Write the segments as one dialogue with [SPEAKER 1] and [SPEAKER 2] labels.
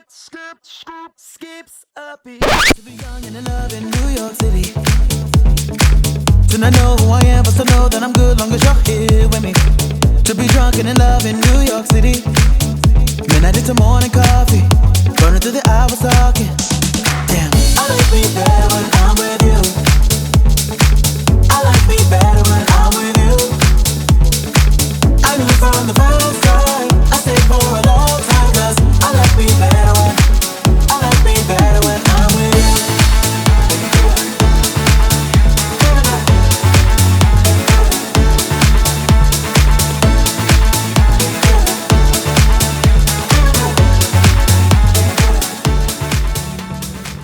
[SPEAKER 1] skips a beat. To be young and in love in New York City. To not know who I am, but to know that I'm good long as you're here with me. To be drunk and in love in New York City. Midnight into morning coffee, burning through the hours talking. Damn, I like me better when I'm with you. I like me better when I'm with you. I knew from the first time, I stayed for a long time, 'cause I like me better when I'm with you.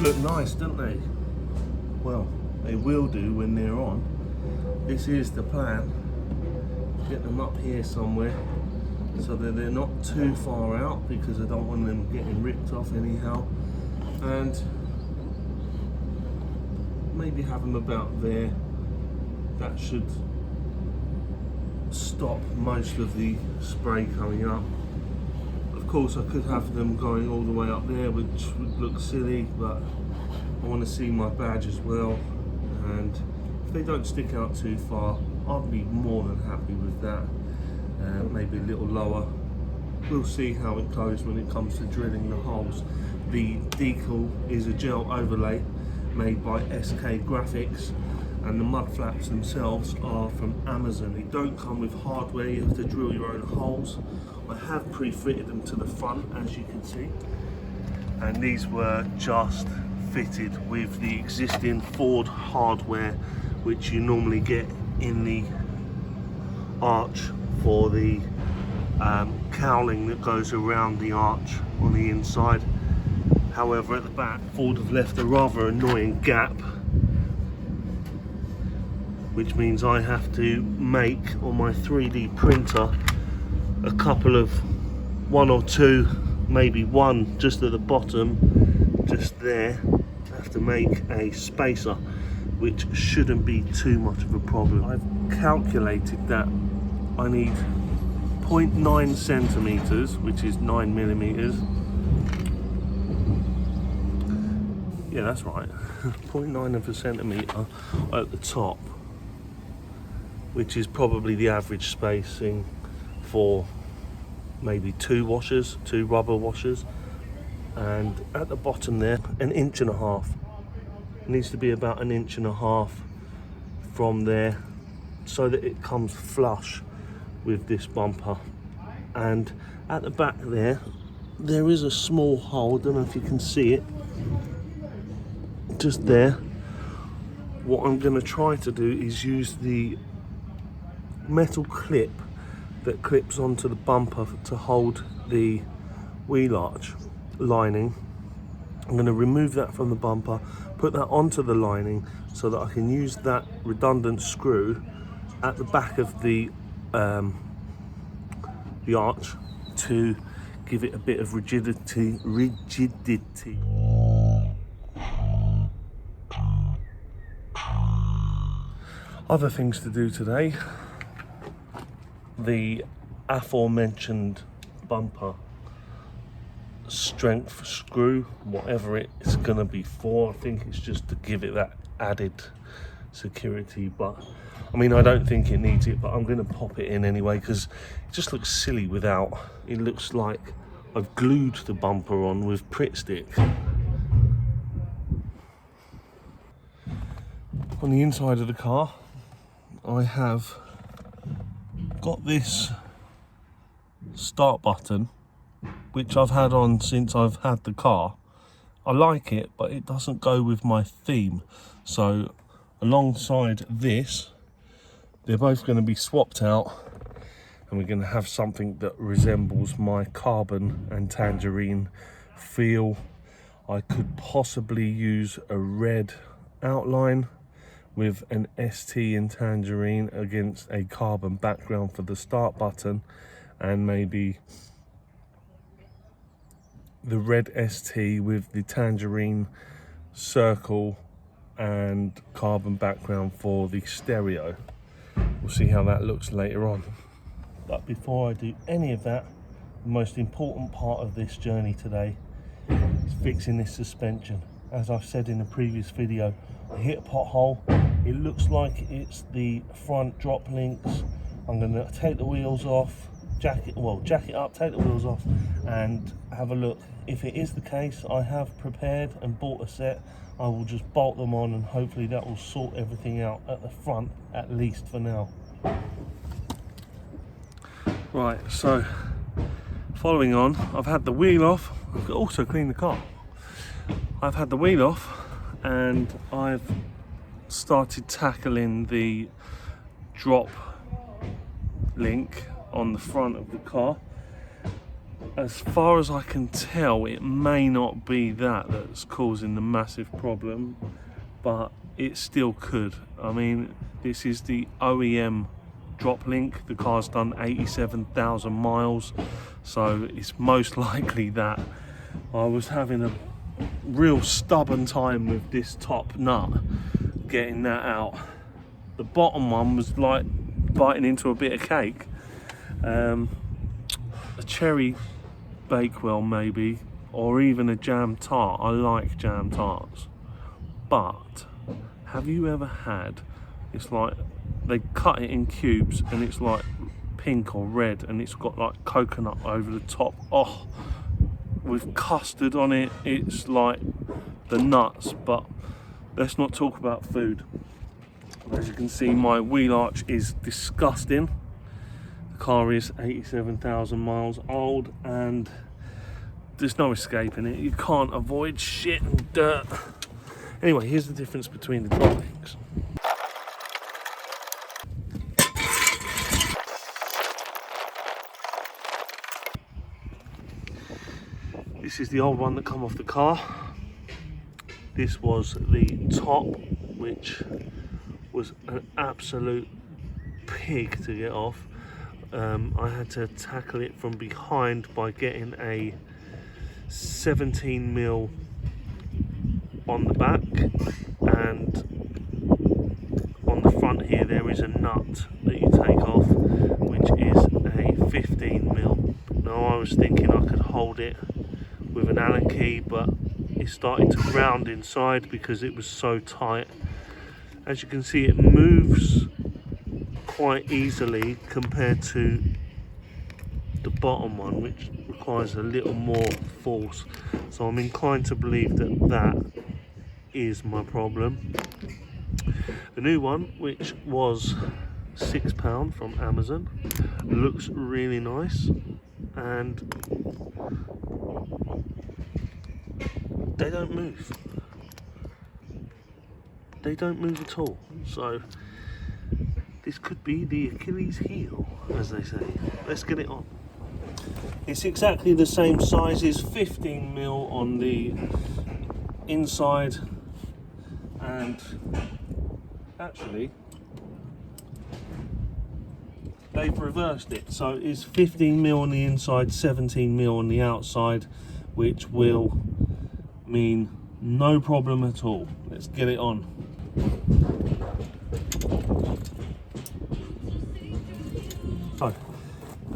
[SPEAKER 2] Look nice, don't they? Well, they will do when they're on. This is the plan. Get them up here somewhere so that they're not too far out, because I don't want them getting ripped off anyhow. And maybe have them about there. That should stop most of the spray coming up. Of course, I could have them going all the way up there, which would look silly, but I want to see my badge as well. And if they don't stick out too far, I'll be more than happy with that. Maybe a little lower. We'll see how it goes when it comes to drilling the holes. The decal is a gel overlay made by SK Graphix, and the mud flaps themselves are from Amazon. They don't come with hardware, you have to drill your own holes. I have pre-fitted them to the front, as you can see, and these were just fitted with the existing Ford hardware, which you normally get in the arch for the cowling that goes around the arch on the inside. However, at the back, Ford have left a rather annoying gap, which means I have to make on my 3D printer a couple of, one or two, maybe one just at the bottom, just there. I have to make a spacer, which shouldn't be too much of a problem. I've calculated that I need 0.9 centimeters, which is 9 millimeters. Yeah, that's right. 0.9 of a centimeter at the top, which is probably the average spacing for maybe two rubber washers. And at the bottom there, 1.5 inches. It needs to be about 1.5 inches from there, so that it comes flush with this bumper. And at the back there is a small hole. I don't know if you can see it, just there. What I'm going to try to do is use the metal clip that clips onto the bumper to hold the wheel arch lining. I'm going to remove that from the bumper, put that onto the lining, so that I can use that redundant screw at the back of the arch to give it a bit of rigidity. Other things to do today: the aforementioned bumper strength screw, whatever it's gonna be for. I think it's just to give it that added security, but I mean, I don't think it needs it, but I'm gonna pop it in anyway, because it just looks silly without. It looks like I've glued the bumper on with Pritt stick. On the inside of the car, I have got this start button, which I've had on since I've had the car. I like it, but it doesn't go with my theme. So alongside this, they're both going to be swapped out, and we're going to have something that resembles my carbon and tangerine feel. I could possibly use a red outline with an ST in tangerine against a carbon background for the start button, and maybe the red ST with the tangerine circle and carbon background for the stereo. We'll see how that looks later on. But before I do any of that, the most important part of this journey today is fixing this suspension. As I've said in a previous video, I hit a pothole. It looks like it's the front drop links. I'm going to take the wheels off, jack it up, take the wheels off, and have a look. If it is the case, I have prepared and bought a set. I will just bolt them on, and hopefully that will sort everything out at the front, at least for now. Right, so following on, I've had the wheel off. I've also cleaned the car. I've had the wheel off and I've started tackling the drop link on the front of the car. As far as I can tell, it may not be that's causing the massive problem, but it still could. I mean, this is the OEM drop link. The car's done 87,000 miles, so it's most likely that. I was having a real stubborn time with this top nut, getting that out. The bottom one was like biting into a bit of cake. A cherry bakewell maybe, or even a jam tart. I like jam tarts, but have you ever had, it's like they cut it in cubes and it's like pink or red and it's got like coconut over the top. Oh, with custard on it, it's like the nuts. But let's not talk about food. As you can see, my wheel arch is disgusting. The car is 87,000 miles old and there's no escaping it. You can't avoid shit and dirt. Anyway, here's the difference between the drop links. This is the old one that come off the car. This was the top, which was an absolute pig to get off. I had to tackle it from behind by getting a 17mm on the back, and on the front here there is a nut that you take off, which is a 15mm. Now I was thinking I could hold it with an Allen key, but it started to ground inside because it was so tight. As you can see, it moves quite easily compared to the bottom one, which requires a little more force. So I'm inclined to believe that is my problem. The new one, which was £6 from Amazon, looks really nice, and they don't move. They don't move at all. So this could be the Achilles heel, as they say. Let's get it on. It's exactly the same size, is 15mm on the inside, and actually they've reversed it, so it's 15mm on the inside, 17mm on the outside, which will mean no problem at all. Let's get it on. So,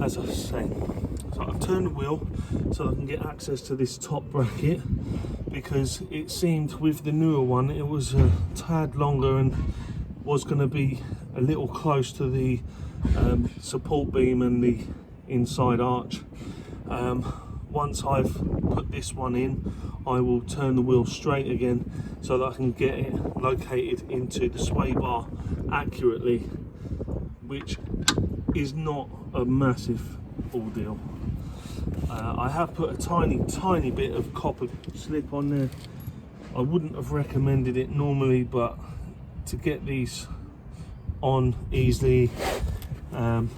[SPEAKER 2] as I was saying, so I've turned the wheel so I can get access to this top bracket, because it seemed with the newer one it was a tad longer and was going to be a little close to the support beam and the inside arch. Once I've put this one in, I will turn the wheel straight again so that I can get it located into the sway bar accurately, which is not a massive ordeal. I have put a tiny bit of copper slip on there. I wouldn't have recommended it normally, but to get these on easily, I've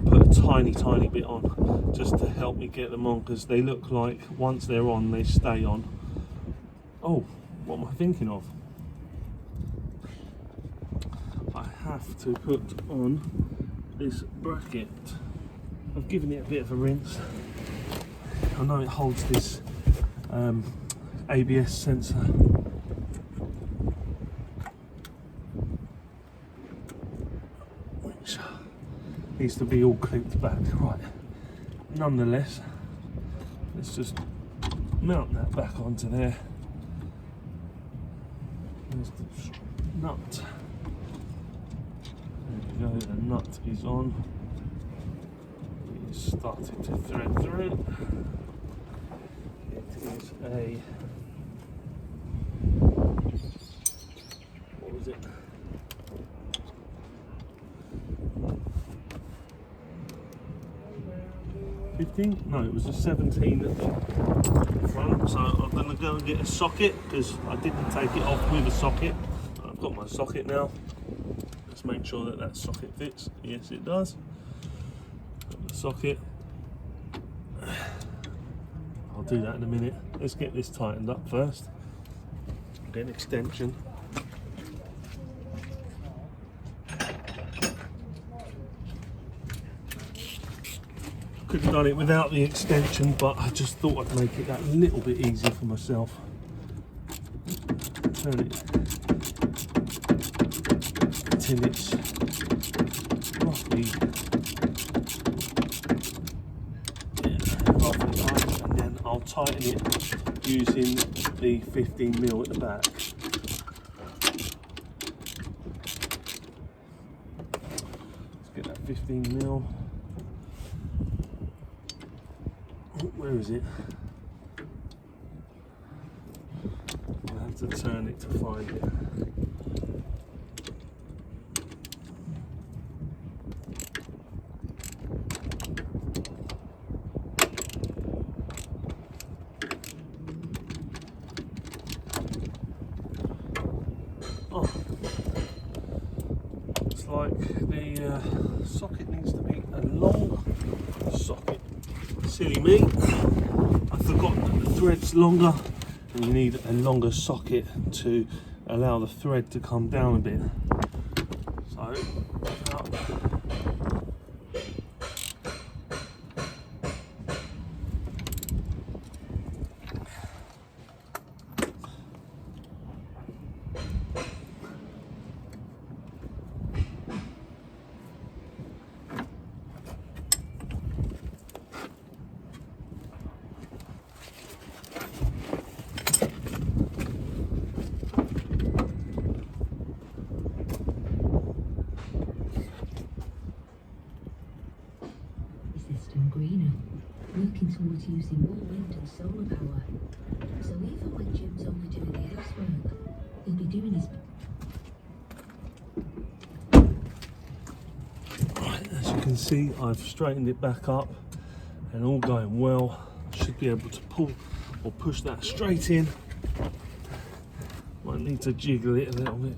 [SPEAKER 2] put a tiny bit on just to help me get them on, because they look like once they're on, they stay on. Oh, what am I thinking of? I have to put on this bracket. I've given it a bit of a rinse. I know it holds this ABS sensor. Which needs to be all clipped back. Right. Nonetheless, let's just mount that back onto there. There's the nut. There we go, the nut is on. It is starting to thread through. It is a, what was it? No, it was a 17 at the front, so I'm going to go and get a socket because I didn't take it off with a socket. I've got my socket now. Let's make sure that that socket fits. Yes, it does. Got the socket. I'll do that in a minute. Let's get this tightened up first. Get an extension. Could have done it without the extension, but I just thought I'd make it that little bit easier for myself. Turn it until it's roughly tight, and then I'll tighten it using the 15mm at the back. Let's get that 15mm. Where is it? I'll have to turn it to find it. Oh, looks like the socket needs to be a long socket. Silly me, I forgot that the thread's longer and you need a longer socket to allow the thread to come down a bit. So,
[SPEAKER 3] greener, working towards using more wind and solar power. So even when Jim's only doing the housework, he'll be doing his...
[SPEAKER 2] Right, as you can see, I've straightened it back up and all going well. Should be able to pull or push that straight in. Might need to jiggle it a little bit.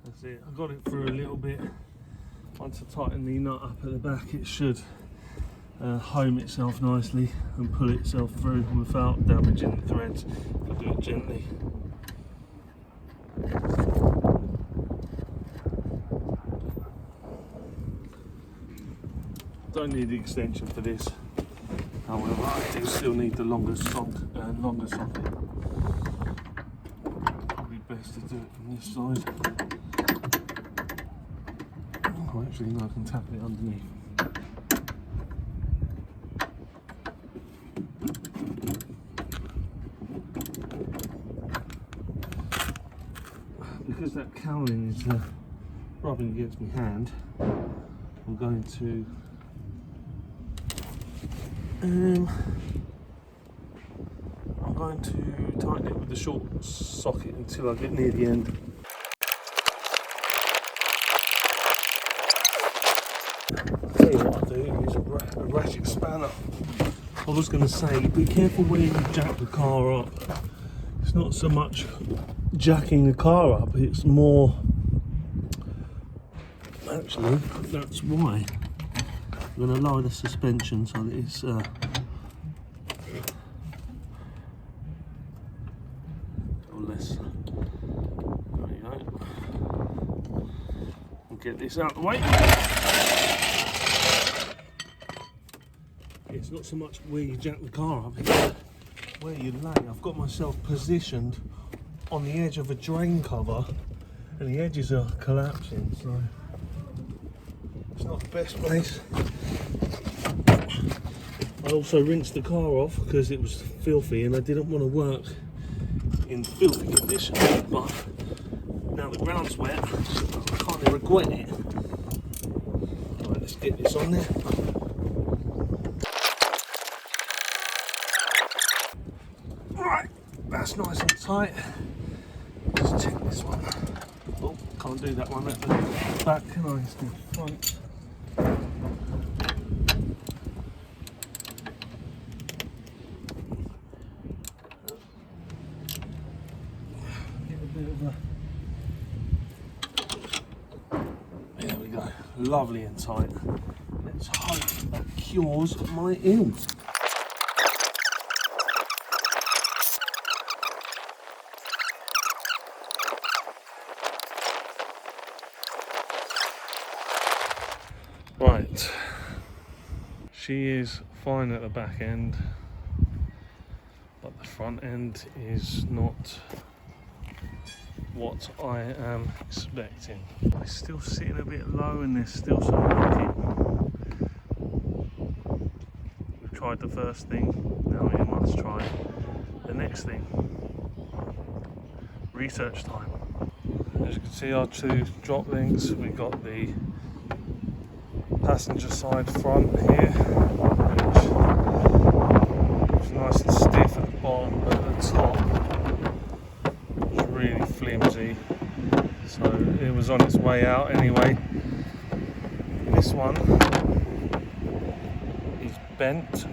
[SPEAKER 2] That's it, I got it through a little bit. Once I tighten the nut up at the back, it should home itself nicely and pull itself through without damaging the threads if I do it gently. Don't need the extension for this, however I do still need the longer socket. Probably best to do it from this side. Oh, actually no, I can tap it underneath. Because that cowling is rubbing against my hand, I'm going to tighten it with the short socket until I get near the end. I'll tell you what I'll do, use a ratchet spanner. I was going to say, be careful where you jack the car up. It's not so much jacking the car up, it's more, actually that's why I'm going to lower the suspension so that it's less. There you go. We'll get this out of the way. It's not so much where you jack the car up, where you lay, I've got myself positioned on the edge of a drain cover and the edges are collapsing, so it's not the best place. I also rinsed the car off because it was filthy and I didn't want to work in filthy conditions, but now the ground's wet, I can't regret it. Right, let's get this on there. Right, that's nice and tight. Just check this one. Oh, can't do that one at the back, can I? It's the front. There we go, lovely and tight. Let's hope that cures my ills. Right, she is fine at the back end, but the front end is not what I am expecting. It's still sitting a bit low and there's still some leaking. We've tried the first thing, now we must try the next thing. Research time. As you can see, our two drop links, we've got the passenger side front here, which is nice and stiff at the bottom, but at the top it's really flimsy, so it was on its way out anyway. This one is bent,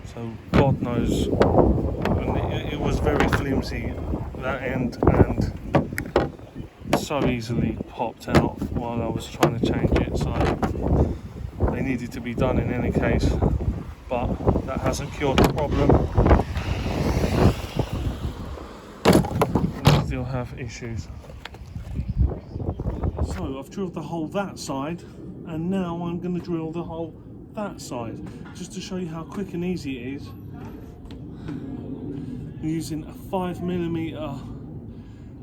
[SPEAKER 2] so God knows, and it was very flimsy, that end, and so easily popped out while I was trying to change it, so they needed to be done in any case, but that hasn't cured the problem. We still have issues. So I've drilled the hole that side, and now I'm going to drill the hole that side, just to show you how quick and easy it is. I'm using a 5mm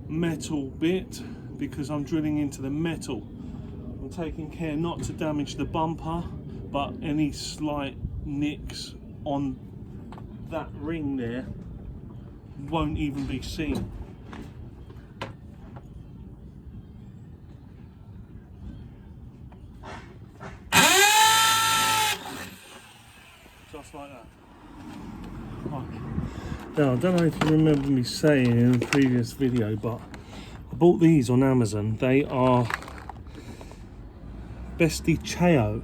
[SPEAKER 2] metal bit, because I'm drilling into the metal. I'm taking care not to damage the bumper, but any slight nicks on that ring there won't even be seen. Just like that. Right. Now, I don't know if you remember me saying in a previous video, but I bought these on Amazon. They are Cheo.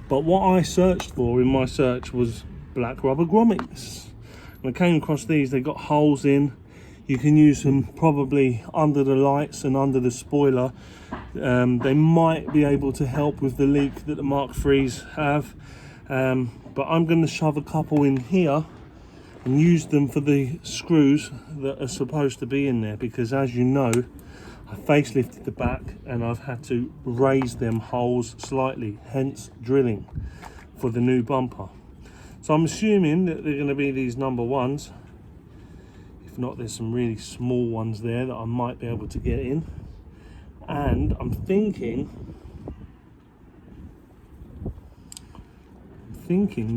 [SPEAKER 2] But what I searched for in my search was black rubber grommets. And I came across these. They got holes in. You can use them probably under the lights and under the spoiler. They might be able to help with the leak that the Mark IIIs have. But I'm going to shove a couple in here and use them for the screws that are supposed to be in there, because as you know, I facelifted the back and I've had to raise them holes slightly, hence drilling for the new bumper. So I'm assuming that they're going to be these number ones. If not, there's some really small ones there that I might be able to get in. And I'm thinking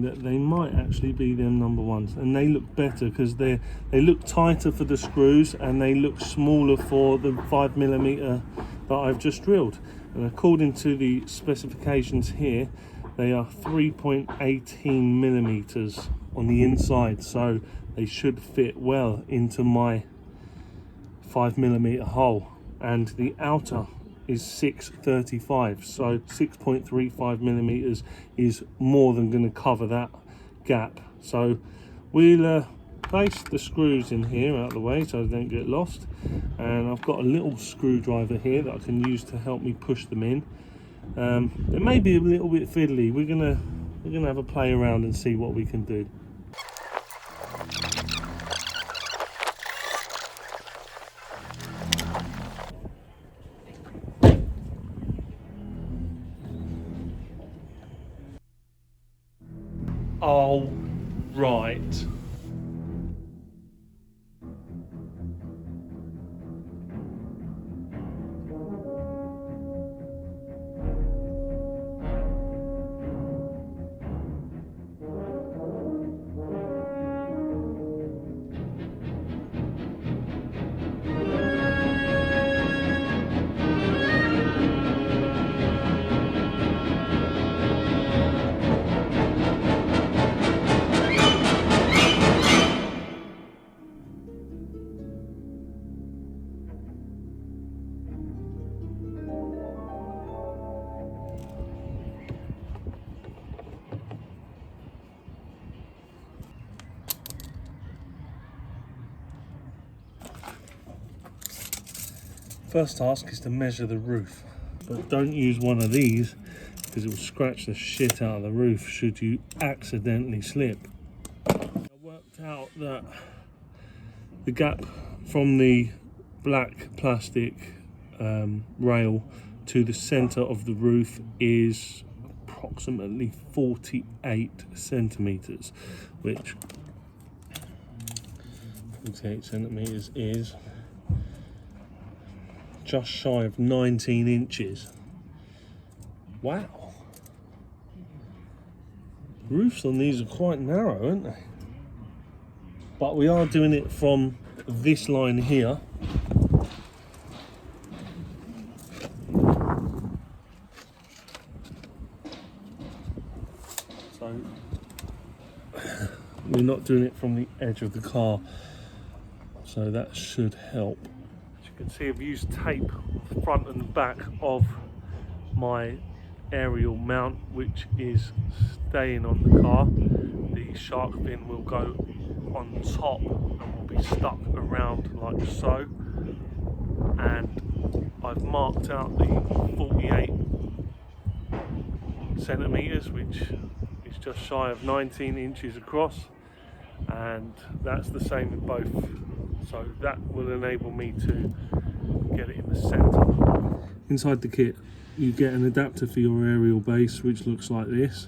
[SPEAKER 2] that they might actually be them number ones, and they look better because they look tighter for the screws and they look smaller for the 5mm that I've just drilled. And according to the specifications here, they are 3.18mm on the inside, so they should fit well into my 5mm hole. And the outer is 635, so 6.35mm is more than going to cover that gap. So we'll place the screws in here out of the way so they don't get lost, and I've got a little screwdriver here that I can use to help me push them in. It may be a little bit fiddly. We're gonna have a play around and see what we can do. Oh right. First task is to measure the roof, but don't use one of these because it will scratch the shit out of the roof should you accidentally slip. I worked out that the gap from the black plastic rail to the centre of the roof is approximately 48 centimetres, which 48 centimetres is just shy of 19 inches. Wow. Roofs on these are quite narrow, aren't they? But we are doing it from this line here. So we're not doing it from the edge of the car. So that should help. As you can see, I've used tape on the front and the back of my aerial mount, which is staying on the car. The shark fin will go on top and will be stuck around like so. And I've marked out the 48 centimetres, which is just shy of 19 inches across, and that's the same with both. So that will enable me to get it in the centre. Inside the kit you get an adapter for your aerial base, which looks like this.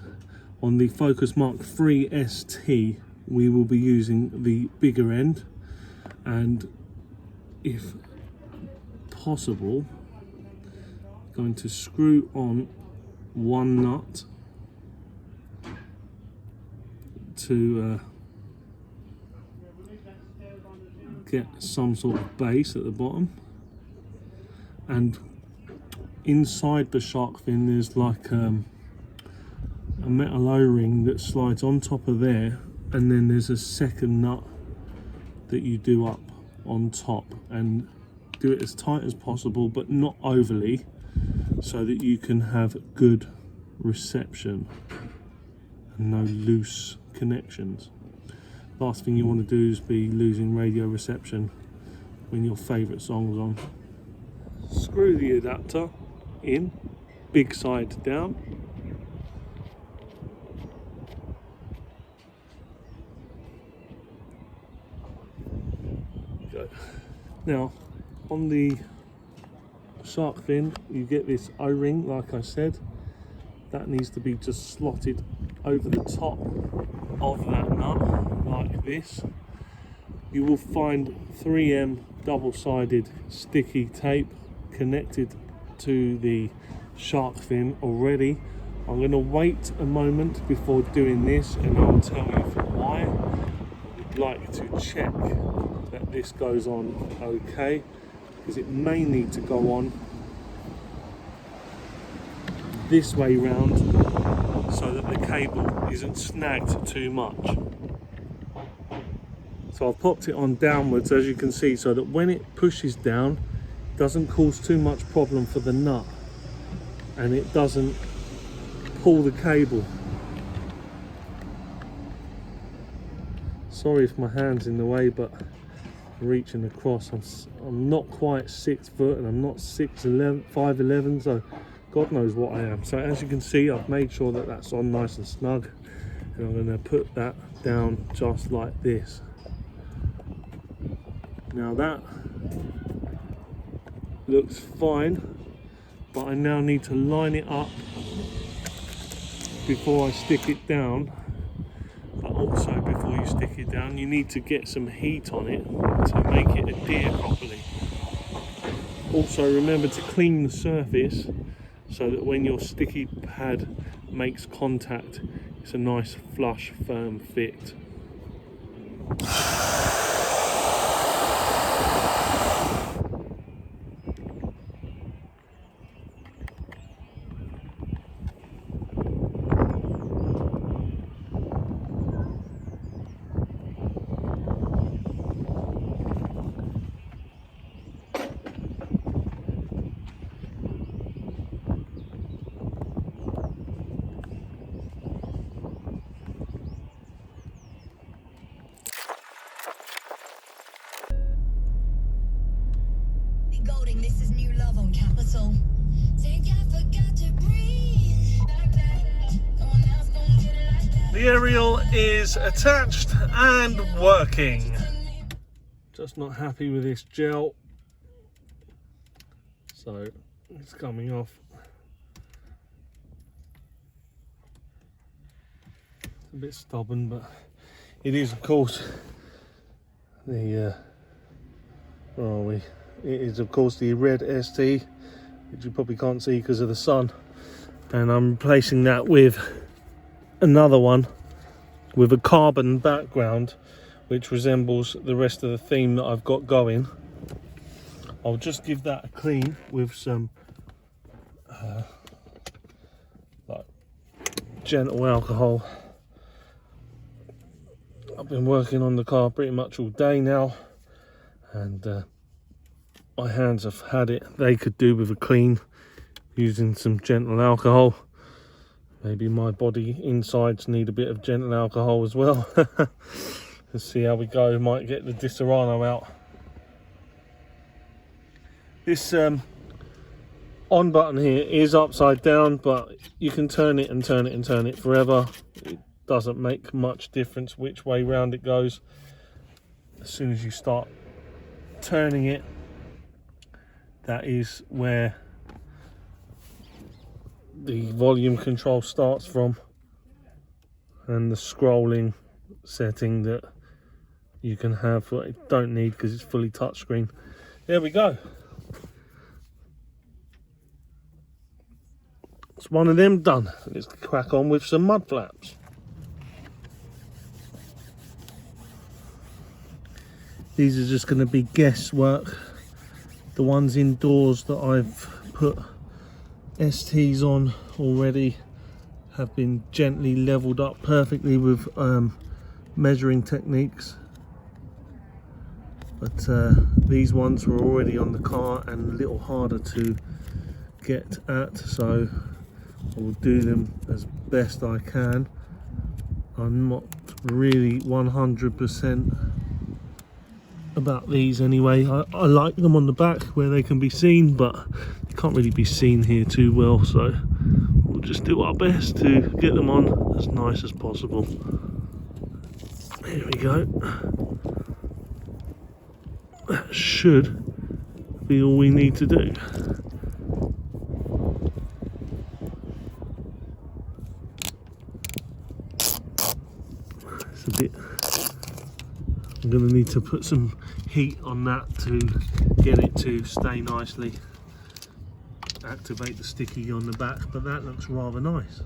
[SPEAKER 2] On the Focus MK3 ST we will be using the bigger end, and if possible going to screw on one nut to get some sort of base at the bottom, and inside the shark fin there's like a metal O-ring that slides on top of there, and then there's a second nut that you do up on top, and do it as tight as possible but not overly, so that you can have good reception and no loose connections. Last thing you want to do is be losing radio reception when your favourite song's on. Screw the adapter in, big side down. Go. Now on the shark fin you get this O-ring, like I said, that needs to be just slotted over the top of that nut like this. You will find 3M double-sided sticky tape connected to the shark fin already. I'm going to wait a moment before doing this and I'll tell you why. I would like to check that this goes on okay, because it may need to go on this way round so that the cable isn't snagged too much. So I've popped it on downwards, as you can see, so that when it pushes down it doesn't cause too much problem for the nut and it doesn't pull the cable. Sorry if my hand's in the way, but I'm reaching across. I'm not quite 6 foot and I'm not 5'11", so God knows what I am. So as you can see, I've made sure that that's on nice and snug, and I'm going to put that down just like this. Now that looks fine, but I now need to line it up before I stick it down. But Also, before you stick it down, you need to get some heat on it to make it adhere properly. Also, remember to clean the surface so that when your sticky pad makes contact, it's a nice flush, firm fit.
[SPEAKER 4] Golding, this is new love on Capital. Think I forgot to breathe. No one else gonna get it like that.
[SPEAKER 2] The aerial is attached and working. Just not happy with this gel, so it's coming off. It's a bit stubborn, but it is, of course, the where are we? It is, of course, the red ST, which you probably can't see because of the sun, and I'm replacing that with another one with a carbon background which resembles the rest of the theme that I've got going. I'll just give that a clean with some like gentle alcohol. I've been working on the car pretty much all day now, and my hands have had it. They could do with a clean using some gentle alcohol. Maybe my body insides need a bit of gentle alcohol as well. Let's see how we go. Might get the Disaronno out. This on button here is upside down, but you can turn it and turn it and turn it forever. It doesn't make much difference which way round it goes. As soon as you start turning it, that is where the volume control starts from, and the scrolling setting that you can have, but it don't need because it's fully touchscreen. There we go. It's one of them done. Let's crack on with some mud flaps. These are just going to be guesswork. The ones indoors that I've put STs on already have been gently leveled up perfectly with measuring techniques, but these ones were already on the car and a little harder to get at, so I will do them as best I can. I'm not really 100% about these anyway. I like them on the back where they can be seen, but they can't really be seen here too well, so we'll just do our best to get them on as nice as possible. There we go. That should be all we need to do. It's a bit, I'm going to need to put some heat on that to get it to stay nicely, activate the sticky on the back, but that looks rather nice.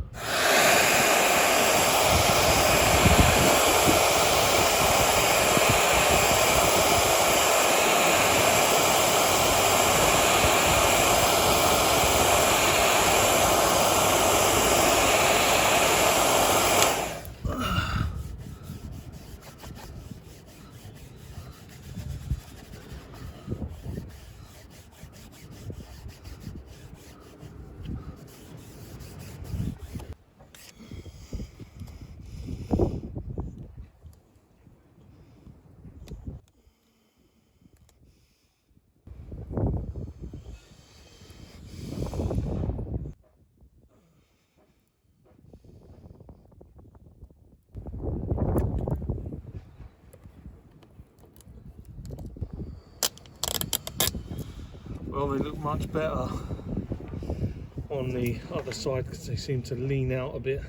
[SPEAKER 2] Well, they look much better on the other side because they seem to lean out a bit.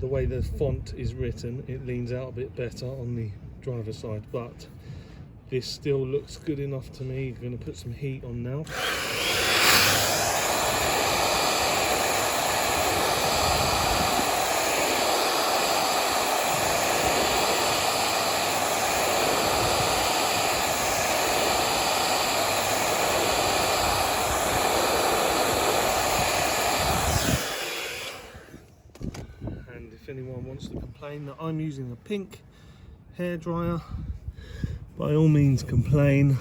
[SPEAKER 2] the way the font is written, it leans out a bit better on the driver's side, but this still looks good enough to me. I'm going to put some heat on now. And if anyone wants to complain that I'm using a pink hairdryer, by all means complain.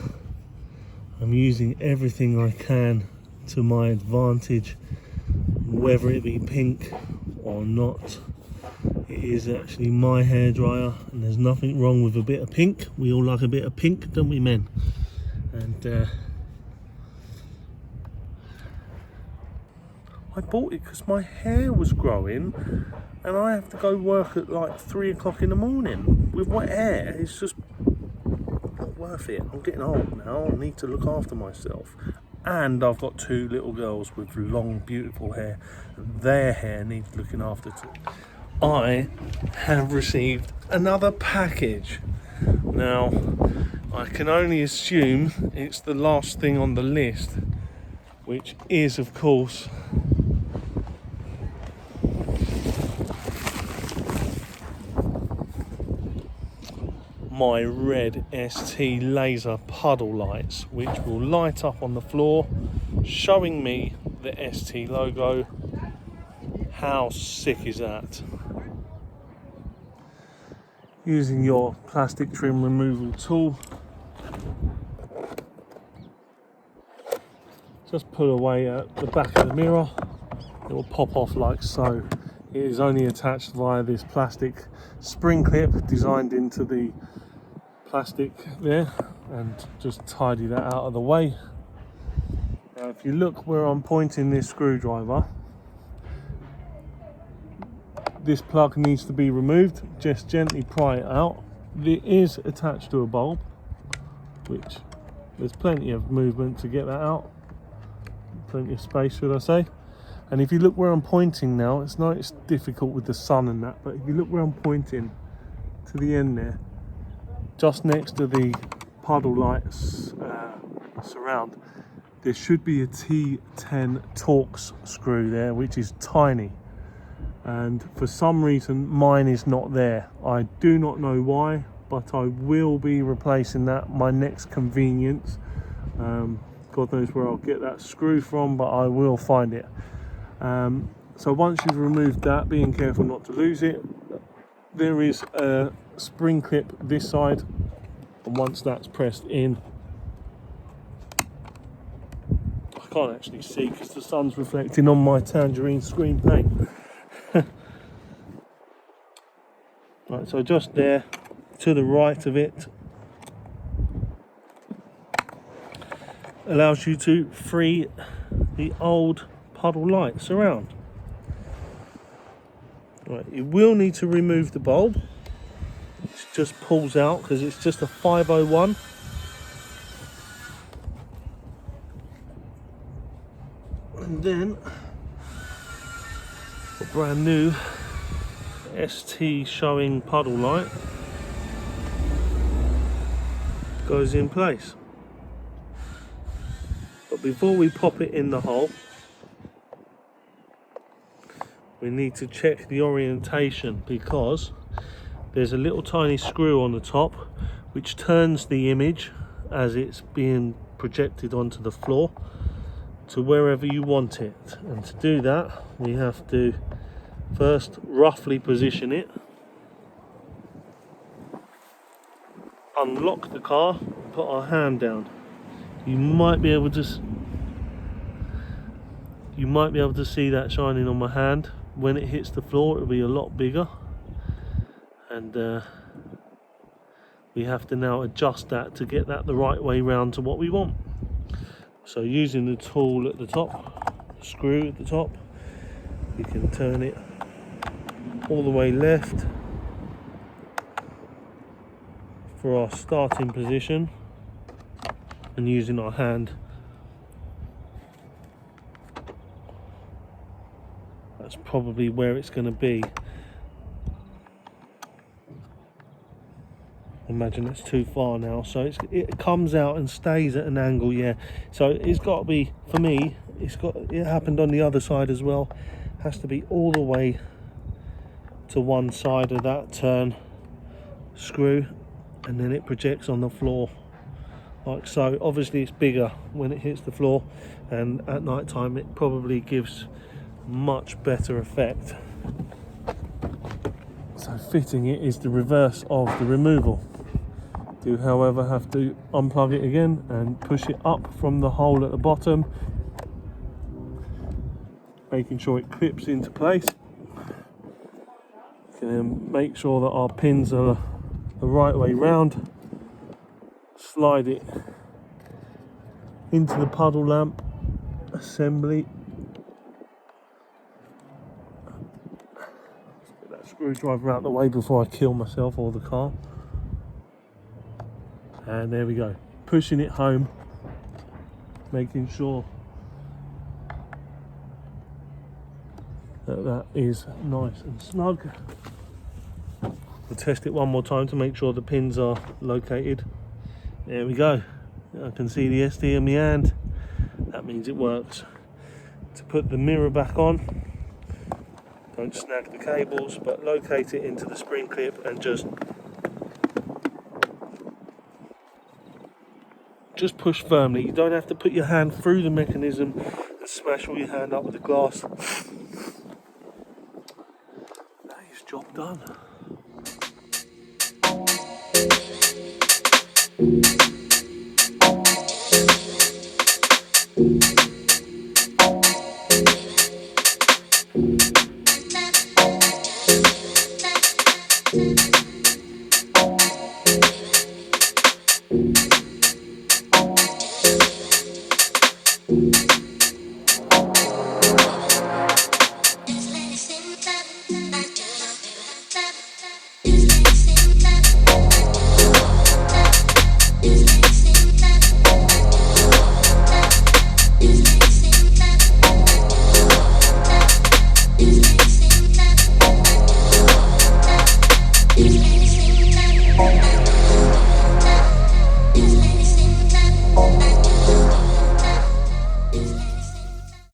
[SPEAKER 2] I'm using everything I can to my advantage, whether it be pink or not. It is actually my hairdryer, and there's nothing wrong with a bit of pink. We all like a bit of pink, don't we, men? And I bought it because my hair was growing and I have to go work at like 3 o'clock in the morning with wet hair. It's just not worth it. I'm getting old now. I need to look after myself. And I've got 2 little girls with long, beautiful hair, and their hair needs looking after too. I have received another package. Now, I can only assume it's the last thing on the list, which is, of course, my red ST laser puddle lights, which will light up on the floor, showing me the ST logo. How sick is that? Using your plastic trim removal tool, just pull away at the back of the mirror. It will pop off like so. It is only attached via this plastic spring clip designed into the plastic there, and just tidy that out of the way. Now if you look where I'm pointing this screwdriver, this plug needs to be removed. Just gently pry it out. It is attached to a bulb, which there's plenty of movement to get that out, plenty of space, should I say. And if you look where I'm pointing now, it's difficult with the sun and that, but if you look where I'm pointing to the end there, just next to the puddle lights surround, there should be a T10 Torx screw there, which is tiny, and for some reason mine is not there. I do not know why, but I will be replacing that my next convenience. God knows where I'll get that screw from, but I will find it. So once you've removed that, being careful not to lose it, there is a spring clip this side, and once that's pressed in, I can't actually see because the sun's reflecting on my tangerine screen paint. Right, so just there to the right of it allows you to free the old puddle lights around. Right, you will need to remove the bulb. It just pulls out because it's just a 501. And then a brand new ST showing puddle light goes in place. But before we pop it in the hole, we need to check the orientation, because there's a little tiny screw on the top which turns the image as it's being projected onto the floor to wherever you want it. And to do that, we have to first roughly position it, unlock the car, put our hand down. You might be able to see that shining on my hand. When it hits the floor, it'll be a lot bigger, and we have to now adjust that to get that the right way round to what we want. So using the tool at the top, the screw at the top, you can turn it all the way left for our starting position, and using our hand, that's probably where it's going to be. Imagine that's too far now, so it comes out and stays at an angle, yeah. So it's got to be, for me, it happened on the other side as well. Has to be all the way to one side of that turn screw, and then it projects on the floor like so. Obviously it's bigger when it hits the floor, and at night time it probably gives much better effect. So fitting it is the reverse of the removal. Do however have to unplug it again and push it up from the hole at the bottom, making sure it clips into place. Can then make sure that our pins are the right way round. Slide it into the puddle lamp assembly. Let's get that screwdriver out of the way before I kill myself or the car. And there we go, pushing it home, making sure that is nice and snug. We'll test it one more time to make sure the pins are located. There we go. I can see the ST in my hand. That means it works. To put the mirror back on, don't snag the cables, but locate it into the spring clip and just push firmly. You don't have to put your hand through the mechanism and smash all your hand up with the glass. That is job done.